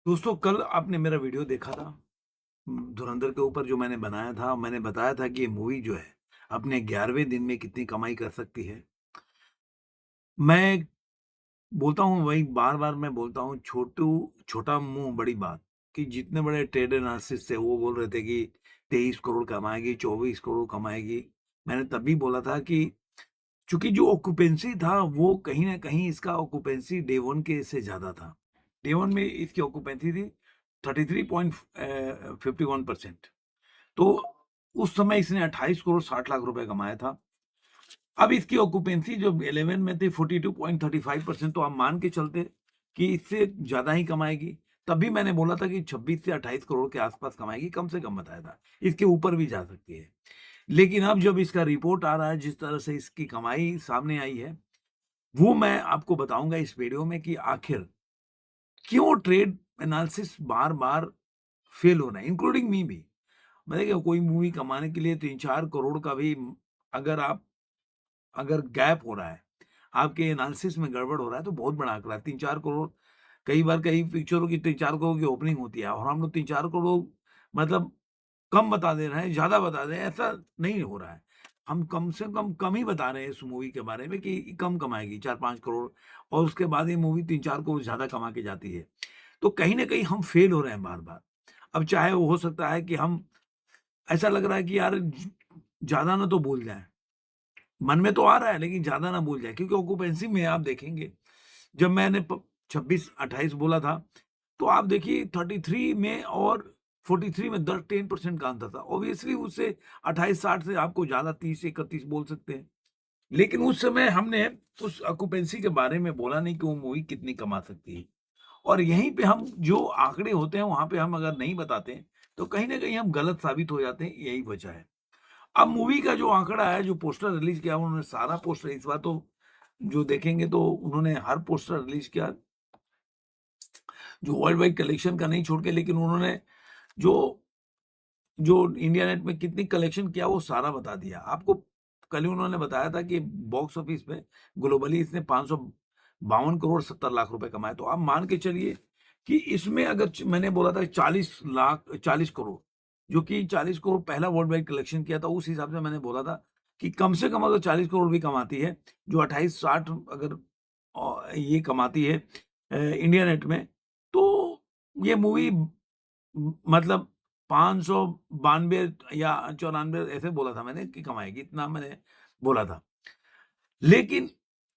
दोस्तों, कल आपने मेरा वीडियो देखा था। धुरंधर के ऊपर जो मैंने बनाया था, मैंने बताया था कि ये मूवी जो है अपने 11वें दिन में कितनी कमाई कर सकती है। मैं बोलता हूँ, वही बार-बार मैं बोलता हूँ, छोटा मुँह बड़ी बात। कि जितने बड़े ट्रेड एनालिसिस्ट थे वो बोल रहे थे कि 23 करोड़ कमाएगी, 24 करोड़ कमाएगी। मैंने तब भी बोला था कि चूँकि जो ऑक्यूपेंसी था वो कहीं न कहीं इसका ऑक्यूपेंसी डे 1 के से ज़्यादा था। डे 1 में इसकी ऑक्यूपेंसी थी 33.51%। तो उस समय इसने 28 करोड़ 60 लाख रुपए कमाया था। अब इसकी ऑक्यूपेंसी जो 11 में थी 42.35%, तो आप मान के चलते कि इससे ज़्यादा ही कमाएगी। तब भी मैंने बोला था कि 26 से 28 करोड़ के आस-पास कमाएगी, कम से कम बताया था। इसके ऊपर भी जा सकती है। लेकिन अब जब इसका रिपोर्ट आ रहा है, जिस तरह से इसकी कमाई सामने आई है, वो मैं आपको बताऊँगा इस वीडियो में कि आखिर क्यों ट्रेड एनालिसिस बार-बार फेल हो रहे हैं, इंक्लूडिंग मी भी। मतलब देखिए, कोई मूवी कमाने के लिए 3-4 करोड़ का भी अगर आप अगर गैप हो रहा है, आपके एनालिसिस में गड़बड़ हो रहा है, तो बहुत बड़ा आंकड़ा है। 3-4 करोड़, कई बार कई पिक्चरों की 3-4 करोड़ की ओपनिंग होती है और हम लोग 3-4 करोड़ मतलब कम बता दे रहे हैं, ज़्यादा बता रहे हैं, ऐसा नहीं हो रहा है। हम कम से कम ही बता रहे हैं इस मूवी के बारे में कि कम कमाएगी 4-5 करोड़, और उसके बाद ये मूवी 3-4 करोड़ ज़्यादा कमा के जाती है। तो कहीं न कहीं हम फेल हो रहे हैं बार-बार। अब चाहे वो हो सकता है कि हम, ऐसा लग रहा है कि यार ज़्यादा ना तो बोल जाएँ। मन में तो आ रहा है लेकिन ज़्यादा ना बोल जाए, क्योंकि ऑक्यूपेंसी में आप देखेंगे, जब मैंने 26-28 बोला था, तो आप देखिए 33 में और 43 में 10% का अंतर था। ऑब्वियसली उससे 28-60 से आपको ज़्यादा 30-31 बोल सकते हैं। लेकिन उस समय हमने उस ऑक्यूपेंसी के बारे में बोला नहीं कि वो मूवी कितनी कमा सकती है। और यहीं पे हम जो आंकड़े होते हैं वहाँ पे हम अगर नहीं बताते हैं, तो कहीं न कहीं हम गलत साबित हो जाते हैं, यही वजह है। अब मूवी का जो आंकड़ा है, जो पोस्टर रिलीज़ किया, उन्होंने सारा पोस्टर, इस बार तो जो देखेंगे तो उन्होंने हर पोस्टर रिलीज़ किया, जो वर्ल्ड वाइड कलेक्शन का नहीं छोड़ के, लेकिन उन्होंने जो जो इंडिया नेट में कितनी कलेक्शन किया वो सारा बता दिया। आपको कल ही उन्होंने बताया था कि बॉक्स ऑफिस पे ग्लोबली इसने 552 करोड़ 70 लाख रुपए कमाए। तो आप मान के चलिए कि इसमें अगर मैंने बोला था 40 करोड़, जो कि 40 करोड़ पहला वर्ल्ड वाइड कलेक्शन किया था, उस हिसाब से मैंने बोला था कि कम से कम अगर 40 करोड़ भी कमाती है, जो 28-60 अगर ये कमाती है इंडिया नेट में, तो ये मूवी मतलब 592 या 94 ऐसे बोला था मैंने कि कमाएगी, इतना मैंने बोला था। लेकिन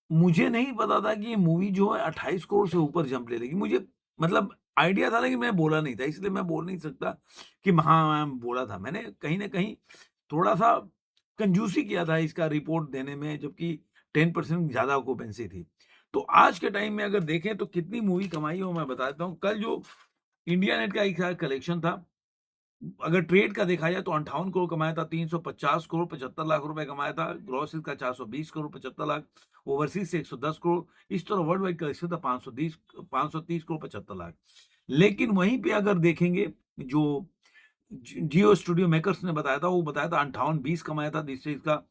मुझे नहीं पता था कि ये मूवी जो है 28 करोड़ से ऊपर जंप ले लेगी। मुझे मतलब आइडिया था, लेकिन मैं बोला नहीं था, इसलिए मैं बोल नहीं सकता कि हाँ, मैं बोला था। मैंने कहीं न कहीं थोड़ा-सा कंजूसी किया था इसका रिपोर्ट देने में, जबकि 10% ज़्यादा ऑक्यूपेंसी थी। तो आज के टाइम में अगर देखें तो कितनी मूवी कमाई है वो मैं बता देता हूँ। कल जो इंडिया नेट का एक कलेक्शन था, अगर ट्रेड का देखा जाए तो 58 करोड़ कमाया था, 350 करोड़ 75 लाख रुपए कमाया था, ग्रॉस इसका 420 करोड़ 75 लाख, ओवरसीज़ से 110 करोड़, इस तरह वर्ल्ड वाइड कलेक्शन था 530 करोड़ 75 लाख। लेकिन वहीं पे अगर देखेंगे, जो जियो स्टूडियो मेकर्स ने बताया था, वो बताया था 58-20 कमाया था, जिससे इसका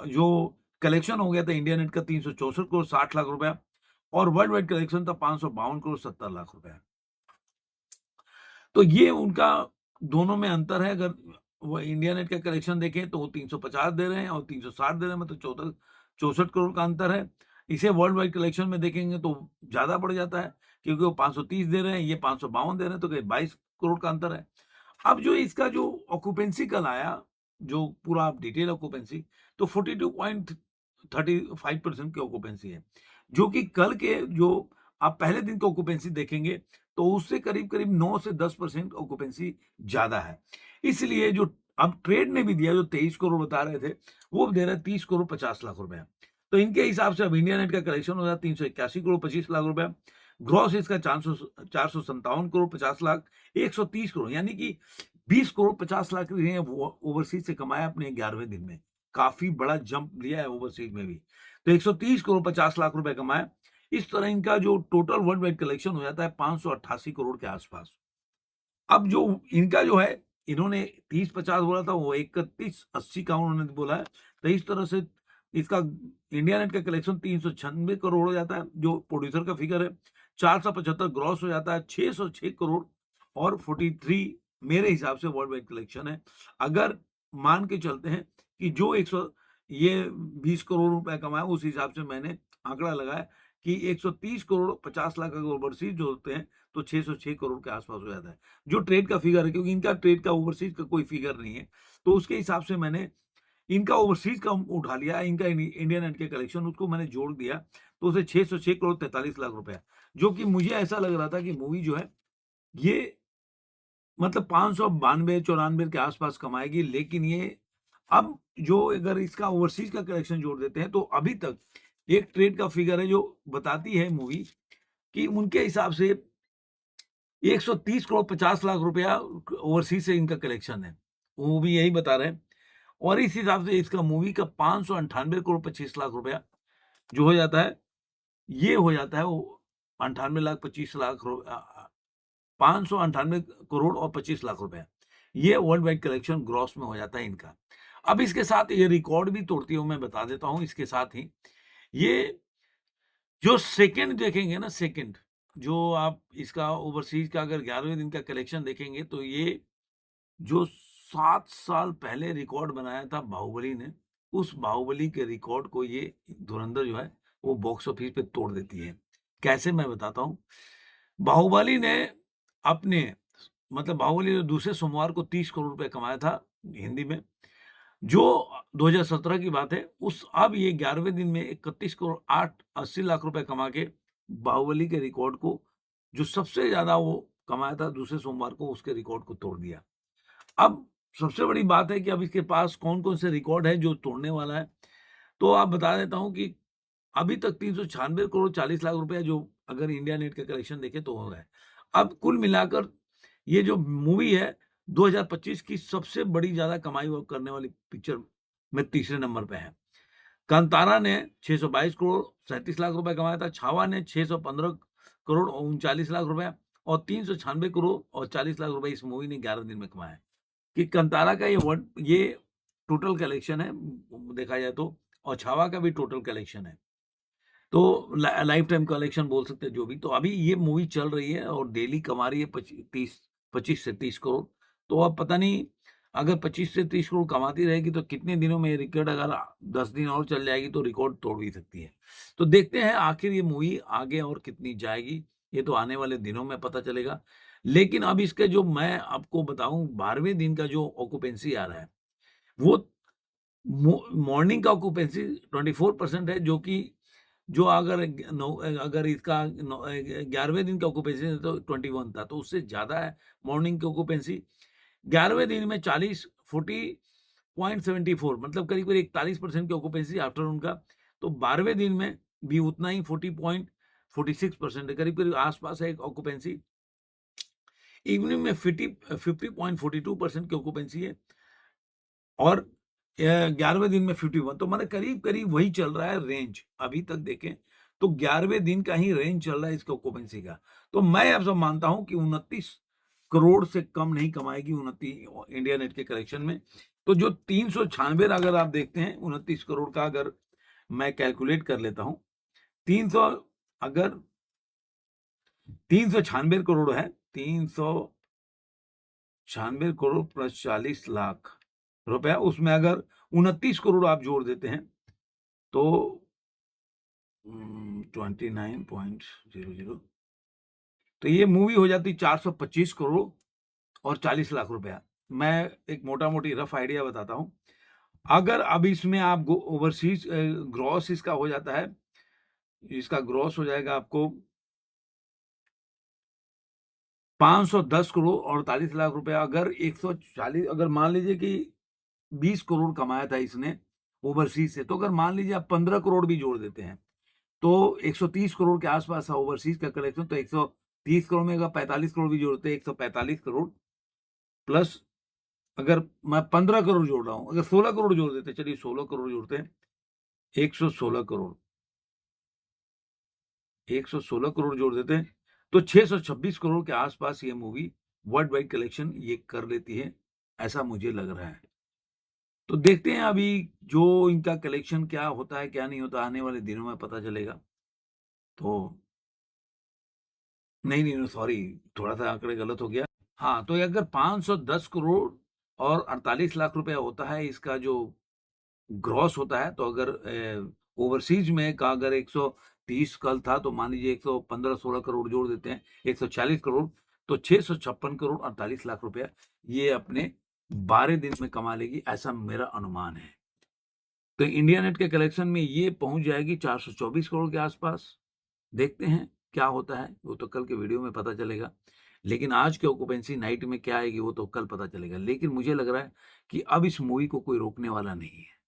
जो कलेक्शन हो गया था इंडिया नेट का 364 करोड़ 60 लाख रुपया, और वर्ल्ड वाइड कलेक्शन था 552 करोड़ 70 लाख रुपया। तो ये उनका दोनों में अंतर है। अगर वो इंडिया नेट का कलेक्शन देखें तो वो 350 दे रहे हैं और 360 दे रहे हैं, मतलब 64 करोड़ का अंतर है। इसे वर्ल्ड वाइड कलेक्शन में देखेंगे तो ज़्यादा बढ़ जाता है, क्योंकि वो 530 दे रहे हैं, ये 552 दे रहे हैं, तो करीब 22 करोड़ का अंतर है। अब जो इसका जो ऑक्यूपेंसी कल आया, जो पूरा आप डिटेल ऑक्यूपेंसी, तो 42.35% की ऑक्यूपेंसी है, जो कि कल के जो आप पहले दिन की ऑक्यूपेंसी देखेंगे, तो उससे करीब-करीब 9 से 10% ऑक्यूपेंसी ज़्यादा है। इसलिए जो अब ट्रेड ने भी दिया, जो 23 करोड़ बता रहे थे, वो अब दे रहा है 30 करोड़ 50 लाख रुपए। तो इनके हिसाब से अब इंडिया नेट का कलेक्शन हो रहा है 381 करोड़ 25 लाख रुपए। ग्रॉस इसका 457 करोड़ 50 लाख, 130 करोड़, यानी कि 20 करोड़ 50 लाख ये वो ओवरसीज़ से कमाया अपने 11वें दिन में। काफ़ी बड़ा जंप लिया है ओवरसीज़ में भी। तो 130 करोड़ 50 लाख रुपए कमाए। इस तरह इनका जो टोटल वर्ल्ड वाइड कलेक्शन हो जाता है 588 करोड़ के आसपास। अब जो इनका जो है, इन्होंने 30-50 बोला था, वो 31-80 का उन्होंने बोला है। तो इस तरह से इसका इंडिया नेट का कलेक्शन 396 करोड़ हो जाता है, जो प्रोड्यूसर का फिगर है। 475 ग्रॉस हो जाता है, 606 करोड़ और 43 मेरे हिसाब से वर्ल्ड वाइड कलेक्शन है। अगर मान के चलते हैं कि जो 100 ये 20 करोड़ रुपए कमाए, उस हिसाब से मैंने आंकड़ा लगाया कि 130 करोड़ 50 लाख अगर ओवरसीज जो होते हैं तो 606 करोड़ के आसपास हो जाता है, जो ट्रेड का फिगर है, क्योंकि इनका ट्रेड का ओवरसीज का कोई फिगर नहीं है। तो उसके हिसाब से मैंने इनका ओवरसीज का उठा लिया, इनका इंडियन नेट के कलेक्शन उसको मैंने जोड़ दिया, तो उसे 606 करोड़ 43 लाख रुपया, जो कि मुझे ऐसा लग रहा था कि मूवी जो है ये मतलब 592-94 के आसपास कमाएगी। लेकिन ये अब जो अगर इसका ओवरसीज का कलेक्शन जोड़ देते हैं तो अभी तक एक ट्रेड का फिगर है जो बताती है मूवी कि उनके हिसाब से 130 करोड़ 50 लाख रुपया ओवरसीज से इनका कलेक्शन है। वो भी यही बता रहे हैं और इस हिसाब से इसका मूवी का 598 करोड़ 25 लाख रुपया जो हो जाता है, ये हो जाता है वो 98 लाख 25 लाख 598 करोड़ और 25 लाख रुपए। ये वर्ल्ड वाइड कलेक्शन ग्रॉस में हो जाता है इनका। अब इसके साथ ये रिकॉर्ड भी तोड़ती है, मैं बता देता हूँ इसके साथ ही। ये जो सेकंड देखेंगे ना, सेकंड जो आप इसका ओवरसीज का अगर 11वें दिन का कलेक्शन देखेंगे तो ये जो 7 साल पहले रिकॉर्ड बनाया था बाहुबली ने, उस बाहुबली के रिकॉर्ड को ये धुरंधर जो है वो बॉक्स ऑफिस पे तोड़ देती है। कैसे मैं बताता हूँ। बाहुबली ने अपने मतलब बाहुबली ने दूसरे सोमवार को 30 करोड़ रुपए कमाया था हिंदी में, जो 2017 की बात है। उस अब ये 11वें दिन में 31 करोड़ 80 लाख रुपए कमा के बाहुबली के रिकॉर्ड को, जो सबसे ज्यादा वो कमाया था दूसरे सोमवार को, उसके रिकॉर्ड को तोड़ दिया। अब सबसे बड़ी बात है कि अब इसके पास कौन-कौन से रिकॉर्ड है जो तोड़ने वाला है। तो आप बता देता हूँ कि अभी तक 396 करोड़ 40 लाख रुपए जो अगर इंडिया नेट का कलेक्शन देखें तो हो गए। अब कुल मिलाकर ये जो मूवी है 2025 की सबसे बड़ी ज़्यादा कमाई वो करने वाली पिक्चर में तीसरे नंबर पे है। कांतारा ने 622 करोड़ 37 लाख रुपए कमाया था। छावा ने 615 करोड़ 39 लाख रुपए और 396 करोड़ और 40 लाख रुपए इस मूवी ने 11 दिन में कमाया है। कि कंतारा का ये टोटल कलेक्शन है देखा जाए तो, और छावा का भी टोटल कलेक्शन है। तो लाइफ टाइम कलेक्शन बोल सकते हैं जो भी। तो अभी ये मूवी चल रही है और डेली कमा रही है 25 से 30 करोड़। तो अब पता नहीं अगर 25 से 30 करोड़ कमाती रहेगी तो कितने दिनों में ये रिकॉर्ड, अगर 10 दिन और चल जाएगी तो रिकॉर्ड तोड़ भी सकती है। तो देखते हैं आखिर ये मूवी आगे और कितनी जाएगी, ये तो आने वाले दिनों में पता चलेगा। लेकिन अब इसके जो मैं आपको बताऊँ 12वें दिन का जो ऑक्यूपेंसी आ रहा है, वो मॉर्निंग का ऑक्यूपेंसी 24% है, जो कि जो अगर अगर इसका 11वें दिन का ऑक्यूपेंसी है तो 21 था, तो उससे ज़्यादा है मॉर्निंग की ऑक्यूपेंसी। 11वें दिन में 40.74 मतलब करीब-करीब 41% की ऑक्यूपेंसी आफ्टरनून का। तो 12वें दिन में भी उतना ही 40.46% है, करीब-करीब आस-पास है ऑक्यूपेंसी। इवनिंग में 50.42% की ऑक्यूपेंसी है और 11वें दिन में 51, तो माने करीब-करीब वही चल रहा है रेंज। अभी तक देखें तो 11वें दिन का ही रेंज चल रहा है इसका ऑक्यूपेंसी का। तो मैं अब सब मानता हूँ कि 29 करोड़ से कम नहीं कमाएगी 29 इंडिया नेट के कलेक्शन में। तो जो 396 अगर आप देखते हैं 29 करोड़ का, अगर मैं कैलकुलेट कर लेता हूँ, 300 अगर 396 करोड़ है, 396 करोड़ प्लस 40 लाख रुपया, उसमें अगर 29 करोड़ आप जोड़ देते हैं तो 29.00, तो ये मूवी हो जाती 425 करोड़ और 40 लाख रुपया। मैं एक मोटा-मोटी रफ आइडिया बताता हूँ। अगर अब इसमें आप ओवरसीज ग्रॉस इसका हो जाता है, इसका ग्रॉस हो जाएगा आपको 510 करोड़ और 48 लाख रुपया। अगर 140, अगर मान लीजिए कि 20 करोड़ कमाया था इसने ओवरसीज से, तो अगर मान लीजिए आप 15 करोड़ भी जोड़ देते हैं तो 130 करोड़ के आसपास है ओवरसीज का कलेक्शन। तो 130 करोड़ में अगर 45 करोड़ भी जोड़ते हैं, 145 करोड़ प्लस अगर मैं 15 करोड़ जोड़ रहा हूँ, अगर 16 करोड़ जोड़ देते हैं, चलिए 16 करोड़ जोड़ते हैं, 116 करोड़, 116 करोड़ जोड़ देते हैं, तो 626 करोड़ के आसपास ये मूवी वर्ल्ड वाइड कलेक्शन ये कर लेती है, ऐसा मुझे लग रहा है। तो देखते हैं अभी जो इनका कलेक्शन क्या होता है, क्या नहीं होता, आने वाले दिनों में पता चलेगा। तो नहीं, नहीं, सॉरी, थोड़ा-सा आंकड़े गलत हो गया। हाँ, तो ये अगर 510 करोड़ और 48 लाख रुपया होता है इसका जो ग्रॉस होता है, तो अगर ओवरसीज़ में का अगर 130 कल था, तो मान लीजिए 115-16 करोड़ जोड़ देते हैं, 140 करोड़, तो 656 करोड़ 48 लाख रुपया ये अपने 12 दिन में कमा लेगी, ऐसा मेरा अनुमान है। तो इंडिया नेट के कलेक्शन में ये पहुँच जाएगी 424 करोड़ के आस-पास। देखते हैं क्या होता है, वो तो कल के वीडियो में पता चलेगा। लेकिन आज की ऑक्यूपेंसी नाइट में क्या आएगी वो तो कल पता चलेगा। लेकिन मुझे लग रहा है कि अब इस मूवी को कोई रोकने वाला नहीं है।